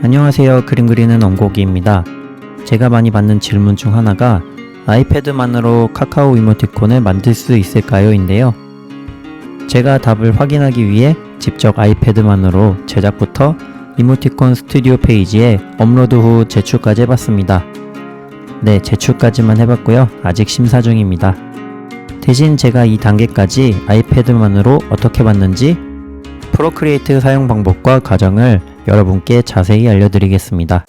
안녕하세요. 그림 그리는 원고기입니다. 제가 많이 받는 질문 중 하나가 아이패드만으로 카카오 이모티콘을 만들 수 있을까요? 인데요. 제가 답을 확인하기 위해 직접 아이패드만으로 제작부터 이모티콘 스튜디오 페이지에 업로드 후 제출까지 해봤습니다. 네, 제출까지만 해봤고요. 아직 심사 중입니다. 대신 제가 이 단계까지 아이패드만으로 어떻게 봤는지 프로크리에이트 사용 방법과 과정을 여러분께 자세히 알려드리겠습니다.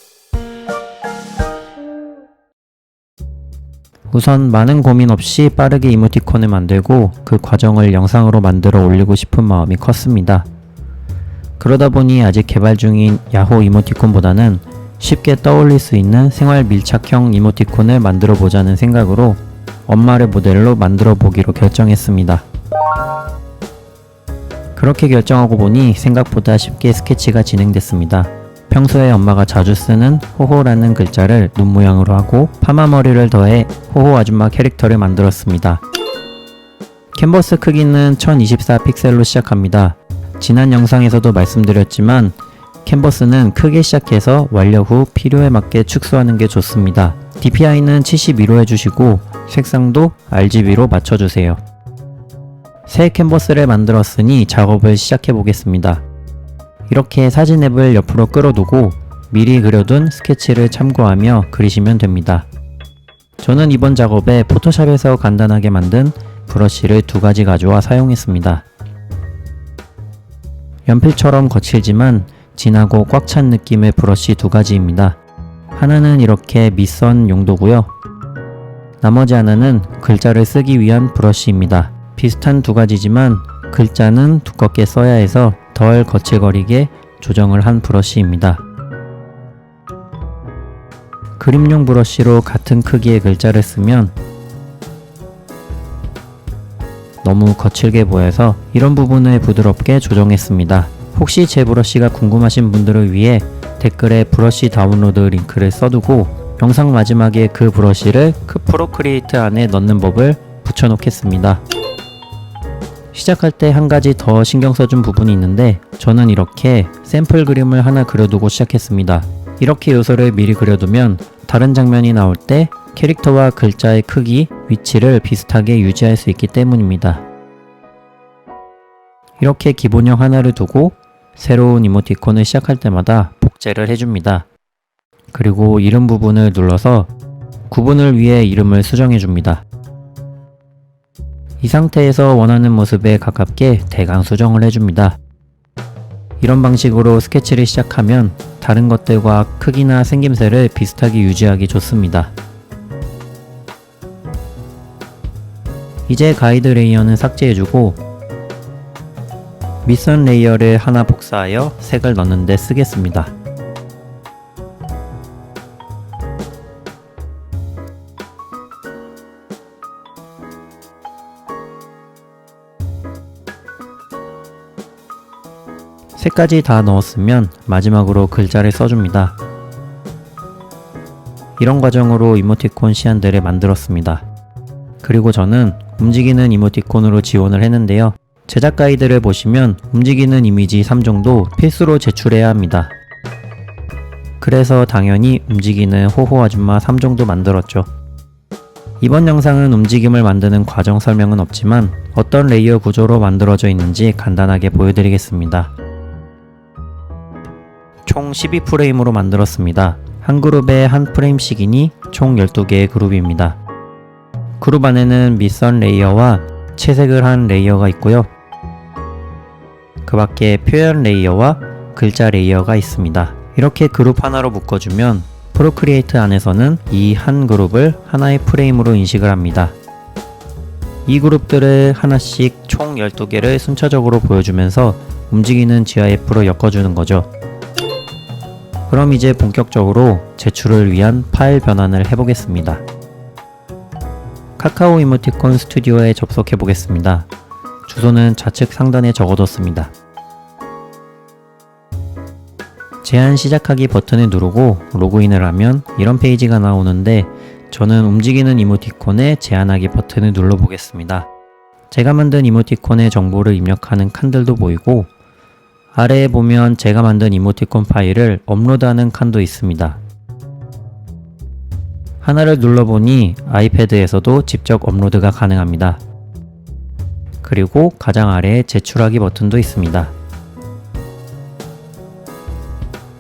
우선 많은 고민 없이 빠르게 이모티콘을 만들고 그 과정을 영상으로 만들어 올리고 싶은 마음이 컸습니다. 그러다 보니 아직 개발 중인 야호 이모티콘보다는 쉽게 떠올릴 수 있는 생활 밀착형 이모티콘을 만들어 보자는 생각으로 엄마를 모델로 만들어 보기로 결정했습니다. 그렇게 결정하고 보니 생각보다 쉽게 스케치가 진행됐습니다. 평소에 엄마가 자주 쓰는 호호라는 글자를 눈 모양으로 하고 파마머리를 더해 호호 아줌마 캐릭터를 만들었습니다. 캔버스 크기는 1024픽셀로 시작합니다. 지난 영상에서도 말씀드렸지만 캔버스는 크게 시작해서 완료 후 필요에 맞게 축소하는 게 좋습니다. DPI는 72로 해주시고 색상도 RGB로 맞춰주세요. 새 캔버스를 만들었으니 작업을 시작해 보겠습니다. 이렇게 사진 앱을 옆으로 끌어두고 미리 그려둔 스케치를 참고하며 그리시면 됩니다. 저는 이번 작업에 포토샵에서 간단하게 만든 브러쉬를 2가지 가져와 사용했습니다. 연필처럼 거칠지만 진하고 꽉 찬 느낌의 브러쉬 2가지입니다. 하나는 이렇게 밑선 용도고요. 나머지 하나는 글자를 쓰기 위한 브러쉬입니다. 비슷한 2가지지만 글자는 두껍게 써야 해서 덜 거칠거리게 조정을 한 브러쉬입니다. 그림용 브러쉬로 같은 크기의 글자를 쓰면 너무 거칠게 보여서 이런 부분을 부드럽게 조정했습니다. 혹시 제 브러쉬가 궁금하신 분들을 위해 댓글에 브러쉬 다운로드 링크를 써두고 영상 마지막에 그 브러쉬를 프로크리에이트 안에 넣는 법을 붙여놓겠습니다. 시작할 때 한 가지 더 신경 써준 부분이 있는데 저는 이렇게 샘플 그림을 하나 그려두고 시작했습니다. 이렇게 요소를 미리 그려두면 다른 장면이 나올 때 캐릭터와 글자의 크기, 위치를 비슷하게 유지할 수 있기 때문입니다. 이렇게 기본형 하나를 두고 새로운 이모티콘을 시작할 때마다 복제를 해줍니다. 그리고 이름 부분을 눌러서 구분을 위해 이름을 수정해줍니다. 이 상태에서 원하는 모습에 가깝게 대강 수정을 해줍니다. 이런 방식으로 스케치를 시작하면 다른 것들과 크기나 생김새를 비슷하게 유지하기 좋습니다. 이제 가이드 레이어는 삭제해주고 밑선 레이어를 하나 복사하여 색을 넣는 데 쓰겠습니다. 색까지 다 넣었으면 마지막으로 글자를 써줍니다. 이런 과정으로 이모티콘 시안들을 만들었습니다. 그리고 저는 움직이는 이모티콘으로 지원을 했는데요. 제작 가이드를 보시면 움직이는 이미지 3종도 필수로 제출해야 합니다. 그래서 당연히 움직이는 호호 아줌마 3종도 만들었죠. 이번 영상은 움직임을 만드는 과정 설명은 없지만 어떤 레이어 구조로 만들어져 있는지 간단하게 보여드리겠습니다. 총 12프레임으로 만들었습니다. 한 그룹에 한 프레임씩이니 총 12개의 그룹입니다. 그룹 안에는 밑선 레이어와 채색을 한 레이어가 있고요. 그 밖에 표현 레이어와 글자 레이어가 있습니다. 이렇게 그룹 하나로 묶어주면 프로크리에이트 안에서는 이 한 그룹을 하나의 프레임으로 인식을 합니다. 이 그룹들을 하나씩 총 12개를 순차적으로 보여주면서 움직이는 GIF로 엮어주는 거죠. 그럼 이제 본격적으로 제출을 위한 파일 변환을 해보겠습니다. 카카오 이모티콘 스튜디오에 접속해 보겠습니다. 주소는 좌측 상단에 적어뒀습니다. 제한 시작하기 버튼을 누르고 로그인을 하면 이런 페이지가 나오는데 저는 움직이는 이모티콘의 제한하기 버튼을 눌러보겠습니다. 제가 만든 이모티콘의 정보를 입력하는 칸들도 보이고 아래에 보면 제가 만든 이모티콘 파일을 업로드하는 칸도 있습니다. 하나를 눌러보니 아이패드에서도 직접 업로드가 가능합니다. 그리고 가장 아래에 제출하기 버튼도 있습니다.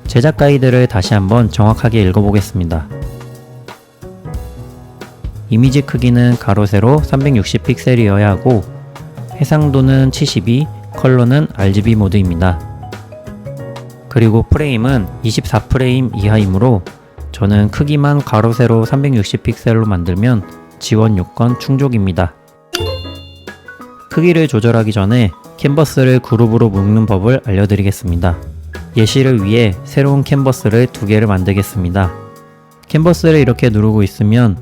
제작 가이드를 다시 한번 정확하게 읽어보겠습니다. 이미지 크기는 가로 세로 360 픽셀이어야 하고 해상도는 72, 컬러는 RGB 모드입니다. 그리고 프레임은 24프레임 이하이므로 저는 크기만 가로 세로 360 픽셀로 만들면 지원 요건 충족입니다. 크기를 조절하기 전에 캔버스를 그룹으로 묶는 법을 알려드리겠습니다. 예시를 위해 새로운 캔버스를 2개를 만들겠습니다. 캔버스를 이렇게 누르고 있으면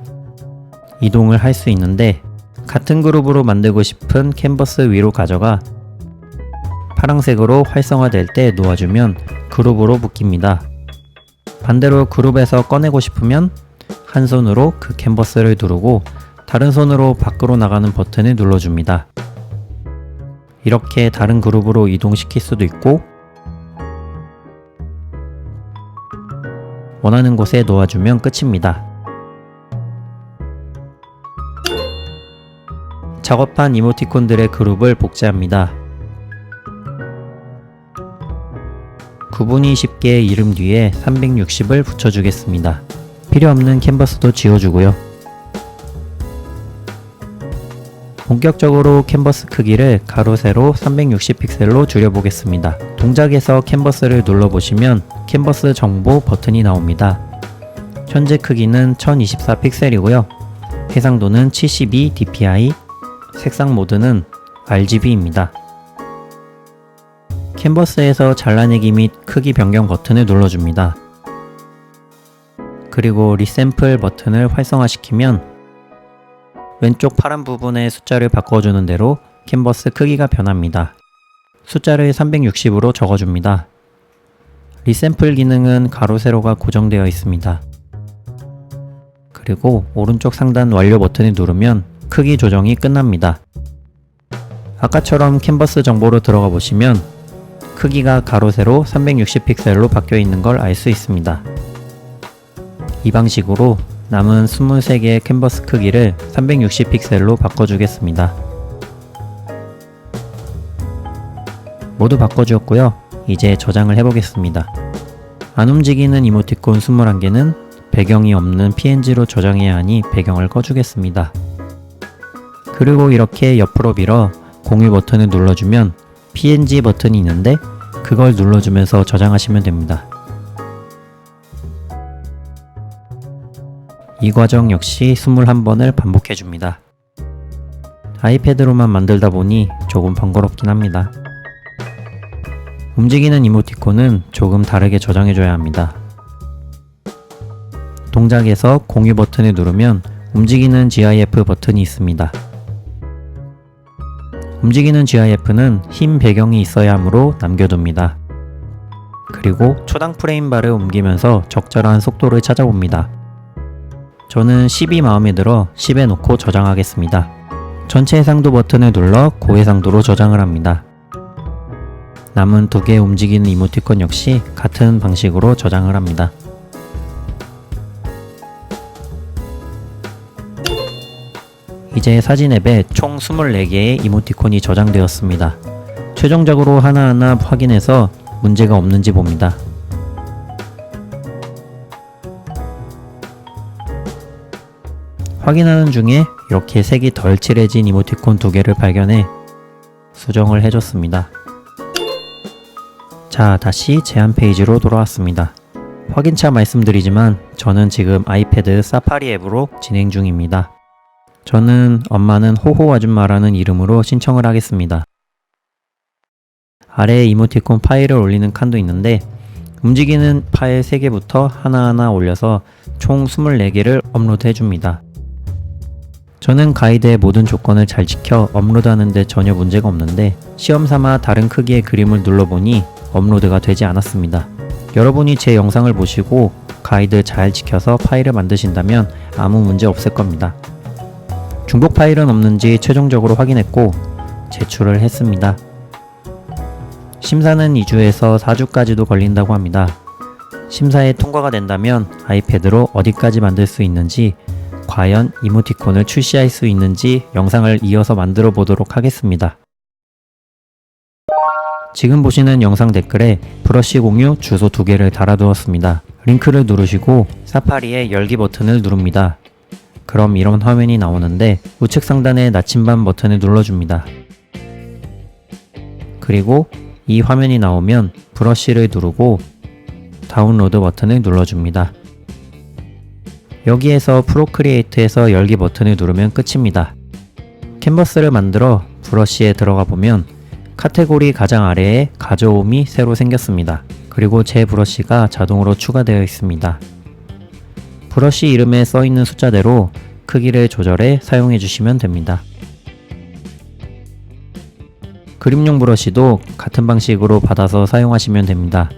이동을 할 수 있는데 같은 그룹으로 만들고 싶은 캔버스 위로 가져가 파란색으로 활성화될 때 놓아주면 그룹으로 묶입니다. 반대로 그룹에서 꺼내고 싶으면 한 손으로 그 캔버스를 누르고 다른 손으로 밖으로 나가는 버튼을 눌러줍니다. 이렇게 다른 그룹으로 이동시킬 수도 있고 원하는 곳에 놓아주면 끝입니다. 작업한 이모티콘들의 그룹을 복제합니다. 구분이 쉽게 이름 뒤에 360을 붙여주겠습니다. 필요없는 캔버스도 지워주고요. 본격적으로 캔버스 크기를 가로 세로 360 픽셀로 줄여보겠습니다. 동작에서 캔버스를 눌러보시면 캔버스 정보 버튼이 나옵니다. 현재 크기는 1024 픽셀이고요. 해상도는 72 dpi, 색상 모드는 RGB입니다. 캔버스에서 잘라내기 및 크기 변경 버튼을 눌러줍니다. 그리고 리샘플 버튼을 활성화시키면 왼쪽 파란 부분의 숫자를 바꿔주는 대로 캔버스 크기가 변합니다. 숫자를 360으로 적어줍니다. 리샘플 기능은 가로 세로가 고정되어 있습니다. 그리고 오른쪽 상단 완료 버튼을 누르면 크기 조정이 끝납니다. 아까처럼 캔버스 정보로 들어가 보시면 크기가 가로 세로 360 픽셀로 바뀌어 있는 걸 알 수 있습니다. 이 방식으로 남은 23개의 캔버스 크기를 360 픽셀로 바꿔주겠습니다. 모두 바꿔주었고요. 이제 저장을 해보겠습니다. 안 움직이는 이모티콘 21개는 배경이 없는 PNG로 저장해야 하니 배경을 꺼주겠습니다. 그리고 이렇게 옆으로 밀어 공유 버튼을 눌러주면 PNG 버튼이 있는데 그걸 눌러주면서 저장하시면 됩니다. 이 과정 역시 21번을 반복해줍니다. 아이패드로만 만들다 보니 조금 번거롭긴 합니다. 움직이는 이모티콘은 조금 다르게 저장해줘야 합니다. 동작에서 공유 버튼을 누르면 움직이는 GIF 버튼이 있습니다. 움직이는 GIF는 흰 배경이 있어야 하므로 남겨둡니다. 그리고 초당 프레임바를 옮기면서 적절한 속도를 찾아봅니다. 저는 10이 마음에 들어 10에 놓고 저장하겠습니다. 전체 해상도 버튼을 눌러 고해상도로 저장을 합니다. 남은 2개 움직이는 이모티콘 역시 같은 방식으로 저장을 합니다. 이제 사진 앱에 총 24개의 이모티콘이 저장되었습니다. 최종적으로 하나하나 확인해서 문제가 없는지 봅니다. 확인하는 중에 이렇게 색이 덜 칠해진 이모티콘 2개를 발견해 수정을 해줬습니다. 자, 다시 제한 페이지로 돌아왔습니다. 확인차 말씀드리지만 저는 지금 아이패드 사파리 앱으로 진행 중입니다. 저는 엄마는 호호 아줌마라는 이름으로 신청을 하겠습니다. 아래에 이모티콘 파일을 올리는 칸도 있는데 움직이는 파일 3개부터 하나하나 올려서 총 24개를 업로드 해줍니다. 저는 가이드의 모든 조건을 잘 지켜 업로드하는데 전혀 문제가 없는데 시험삼아 다른 크기의 그림을 눌러보니 업로드가 되지 않았습니다. 여러분이 제 영상을 보시고 가이드 잘 지켜서 파일을 만드신다면 아무 문제 없을 겁니다. 중복 파일은 없는지 최종적으로 확인했고 제출을 했습니다. 심사는 2주에서 4주까지도 걸린다고 합니다. 심사에 통과가 된다면 아이패드로 어디까지 만들 수 있는지, 과연 이모티콘을 출시할 수 있는지 영상을 이어서 만들어 보도록 하겠습니다. 지금 보시는 영상 댓글에 브러쉬 공유 주소 2개를 달아두었습니다. 링크를 누르시고 사파리의 열기 버튼을 누릅니다. 그럼 이런 화면이 나오는데 우측 상단의 나침반 버튼을 눌러줍니다. 그리고 이 화면이 나오면 브러쉬를 누르고 다운로드 버튼을 눌러줍니다. 여기에서 프로크리에이트에서 열기 버튼을 누르면 끝입니다. 캔버스를 만들어 브러쉬에 들어가 보면 카테고리 가장 아래에 가져옴이 새로 생겼습니다. 그리고 제 브러쉬가 자동으로 추가되어 있습니다. 브러쉬 이름에 써 있는 숫자대로 크기를 조절해 사용해 주시면 됩니다. 그림용 브러쉬도 같은 방식으로 받아서 사용하시면 됩니다.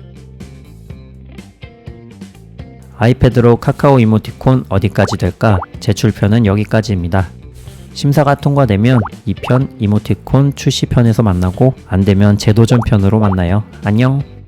아이패드로 카카오 이모티콘 어디까지 될까? 제출편은 여기까지입니다. 심사가 통과되면 2편 이모티콘 출시편에서 만나고 안되면 재도전편으로 만나요. 안녕!